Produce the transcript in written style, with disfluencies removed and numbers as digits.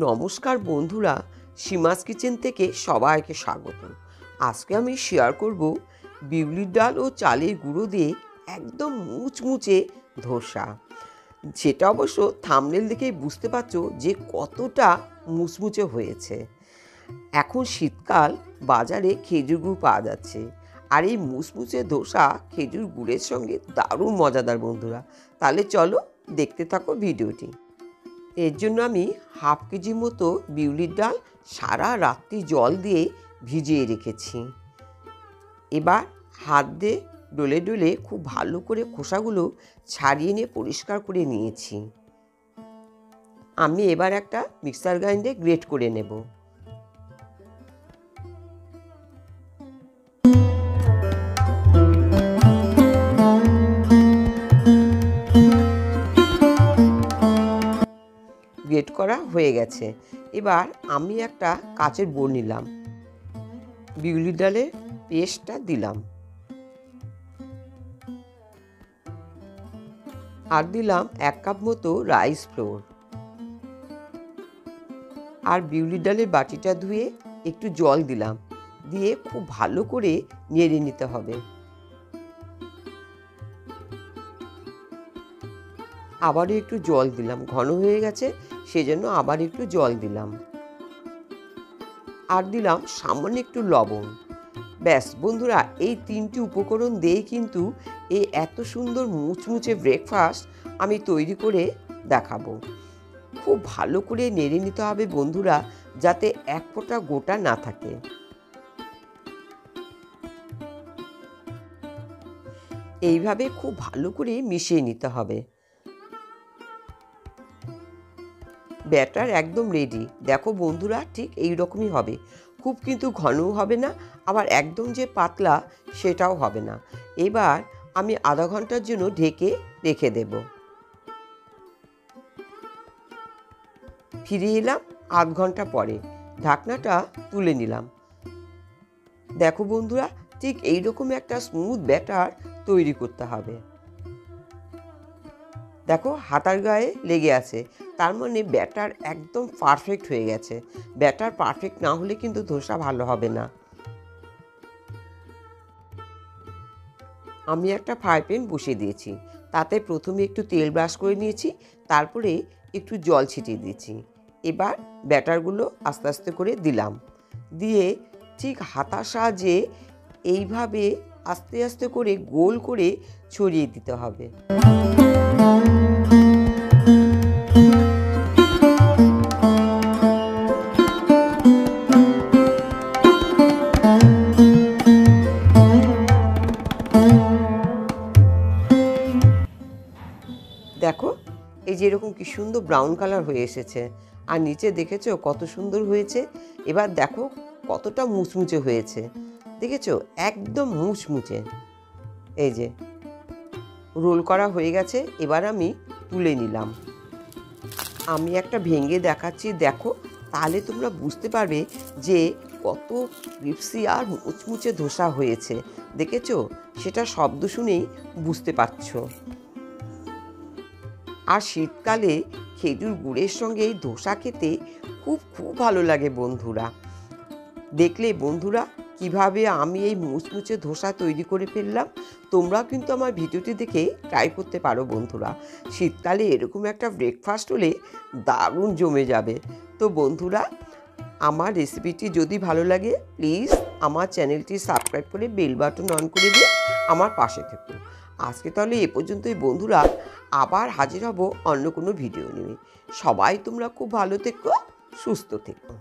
নমস্কার বন্ধুরা, সীমাস কিচেন থেকে সবাইকে স্বাগত। আজকে আমি শেয়ার করব বিউলির ডাল ও চালের গুঁড়ো দিয়ে একদম মুচমুচে ধোসা। যেটা অবশ্য থাম্বনেল দেখেই বুঝতে পারছো যে কতটা মুচমুচে হয়েছে। এখন শীতকাল, বাজারে খেজুর গুড় পাওয়া যাচ্ছে, আর এই মুচমুচে ধোসা খেজুর গুড়ের সঙ্গে দারুণ মজাদার বন্ধুরা। তাহলে চলো দেখতে থাকো ভিডিওটি। এর জন্য আমি হাফ কেজি মতো বিউলির ডাল সারা রাত্রি জল দিয়ে ভিজিয়ে রেখেছি। এবার হাত দিয়ে ডলে ডলে খুব ভালো করে খোসাগুলো ছাড়িয়ে নিয়ে পরিষ্কার করে নিয়েছি। আমি এবার একটা মিক্সার গ্রাইন্ডারে গ্রেট করে নেব। গ্রেট করা হয়ে গেছে। এবার আমি একটা কাচের বোল নিলাম, বিউলির ডালের পেস্টটা দিলাম, আর দিলাম 1 কাপ মতো রাইস ফ্লোর, আর বিউলির ডালের বাটিটা ধুয়ে একটু জল দিলাম, দিয়ে খুব ভালো করে নেড়ে নিতে হবে। আবারও একটু জল দিলাম, ঘন হয়ে গেছে সেজন্য আবার একটু জল দিলাম, আর দিলাম সামান্য একটু লবণ। ব্যাস বন্ধুরা, এই 3টি উপকরণ দিয়েই কিন্তু এই এত সুন্দর মুচমুচে ব্রেকফাস্ট আমি তৈরি করে দেখাবো। খুব ভালো করে নেড়ে নিতে হবে বন্ধুরা, যাতে এক ফোঁটা গোটা না থাকে। এইভাবে খুব ভালো করে মিশিয়ে নিতে হবে। ব্যাটার একদম রেডি। দেখো বন্ধুরা, ঠিক এই রকমই হবে। খুব কিন্তু ঘনও হবে না, আবার একদম যে পাতলা সেটাও হবে না। এবার আমি আধা ঘন্টার জন্য ঢেকে রেখে দেব। ফিরে এলাম আধ ঘন্টা পরে, ঢাকনাটা তুলে নিলাম। দেখো বন্ধুরা, ঠিক এইরকম একটা স্মুথ ব্যাটার তৈরি করতে হবে। দেখো হাতার গায়ে লেগে আছে, তার মানে ব্যাটার একদম পারফেক্ট হয়ে গেছে। ব্যাটার পারফেক্ট না হলে কিন্তু ধোসা ভালো হবে না। আমি একটা ফ্রাই প্যান বসিয়ে দিয়েছি, তাতে প্রথমে একটু তেল ব্রাশ করে নিয়েছি, তারপরে একটু জল ছিটিয়ে দিয়েছি। এবার ব্যাটারগুলো আস্তে আস্তে করে দিলাম, দিয়ে ঠিক হাতার সাহায্যে এইভাবে আস্তে আস্তে করে গোল করে ছড়িয়ে দিতে হবে। দেখো এই যে এরকম কি সুন্দর ব্রাউন কালার হয়ে এসেছে, আর নিচে দেখেছো কত সুন্দর হয়েছে। এবার দেখো কতটা মুচমুচে হয়েছে, দেখেছো একদম মুচমুচে। এই যে রোল করা হয়ে গেছে, এবার আমি তুলে নিলাম। আমি একটা ভেঙে দেখাচ্ছি, দেখো, তাহলে তোমরা বুঝতে পারবে যে কত ক্রিপসি আর মুচমুচে ধোসা হয়েছে। দেখেছো, সেটা শব্দ শুনেই বুঝতে পারছো। আর শীতকালে খেজুর গুড়ের সঙ্গে এই ধোসা খেতে খুব খুব ভালো লাগে বন্ধুরা। দেখলে বন্ধুরা কিভাবে আমি এই মুচমুচে ধোসা তৈরি করে ফেললাম। তোমরা কিন্তু আমার ভিডিওটি দেখে ট্রাই করতে পারো বন্ধুরা। শীতকালে এরকম একটা ব্রেকফাস্ট হলে দারুণ জমে যাবে। তো বন্ধুরা, আমার রেসিপিটি যদি ভালো লাগে প্লিজ আমার চ্যানেলটি সাবস্ক্রাইব করে বেল বাটন অন করে দিয়ে আমার পাশে থেকো। আজকে তাহলে এ পর্যন্তই বন্ধুরা, আবার হাজির হব অন্য কোনো ভিডিও নিয়ে। সবাই তোমরা খুব ভালো থেকো, সুস্থ থেকো।